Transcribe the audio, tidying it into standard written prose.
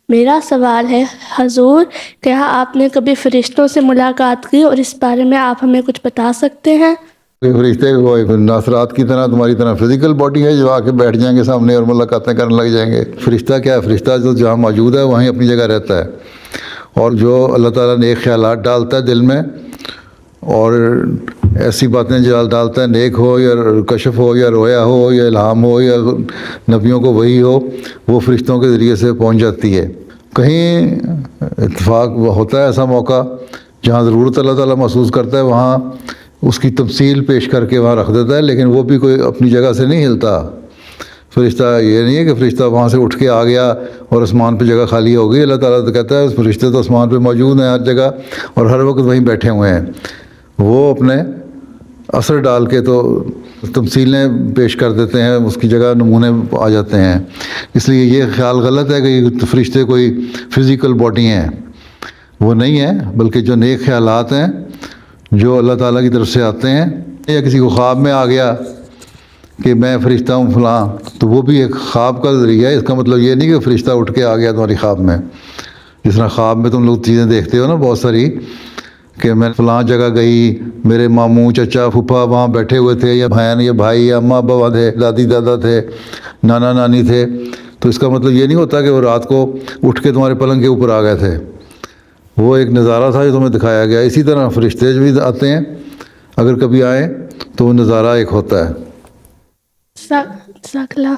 میرا سوال ہے حضور، کیا آپ نے کبھی فرشتوں سے ملاقات کی اور اس بارے میں آپ ہمیں کچھ بتا سکتے ہیں؟ فرشتے وہ ناصرات کی طرح تمہاری طرح فزیکل باڈی ہے جو آ کے بیٹھ جائیں گے سامنے اور ملاقاتیں کرنے لگ جائیں گے؟ فرشتہ کیا ہے؟ فرشتہ جو جہاں موجود ہے وہیں اپنی جگہ رہتا ہے، اور جو اللہ تعالیٰ نیک خیالات ڈالتا ہے دل میں اور ایسی باتیں جو ڈالتا ہے، نیک ہو یا کشف ہو یا رویا ہو یا الہام ہو یا نبیوں کو وحی ہو، وہ فرشتوں کے ذریعے سے پہنچ جاتی ہے۔ کہیں اتفاق ہوتا ہے ایسا موقع جہاں ضرورت اللہ تعالیٰ محسوس کرتا ہے، وہاں اس کی تفصیل پیش کر کے وہاں رکھ دیتا ہے، لیکن وہ بھی کوئی اپنی جگہ سے نہیں ہلتا۔ فرشتہ یہ نہیں ہے کہ فرشتہ وہاں سے اٹھ کے آ گیا اور آسمان پہ جگہ خالی ہو گئی۔ اللہ تعالیٰ تو کہتا ہے فرشتے تو آسمان پہ موجود ہیں ہر جگہ اور ہر وقت وہیں بیٹھے ہوئے ہیں، وہ اپنے اثر ڈال کے تو تمثیلیں پیش کر دیتے ہیں، اس کی جگہ نمونے آ جاتے ہیں۔ اس لیے یہ خیال غلط ہے کہ یہ فرشتے کوئی فزیکل باڈی ہیں، وہ نہیں ہے، بلکہ جو نیک خیالات ہیں جو اللہ تعالیٰ کی طرف سے آتے ہیں، یا کسی کو خواب میں آ گیا کہ میں فرشتہ ہوں فلاں، تو وہ بھی ایک خواب کا ذریعہ ہے۔ اس کا مطلب یہ نہیں کہ فرشتہ اٹھ کے آ گیا تمہاری خواب میں، جس طرح خواب میں تم لوگ چیزیں دیکھتے ہو نا بہت ساری، کہ میں فلاں جگہ گئی، میرے ماموں چچا پھوپھا وہاں بیٹھے ہوئے تھے، یا بہن یا بھائی یا اماں ابا تھے، دادی دادا تھے، نانا نانی تھے، تو اس کا مطلب یہ نہیں ہوتا کہ وہ رات کو اٹھ کے تمہارے پلنگ کے اوپر آ گئے تھے، وہ ایک نظارہ تھا جو تمہیں دکھایا گیا۔ اسی طرح فرشتے بھی آتے ہیں، اگر کبھی آئیں تو وہ نظارہ ایک ہوتا ہے۔ جزاک اللہ۔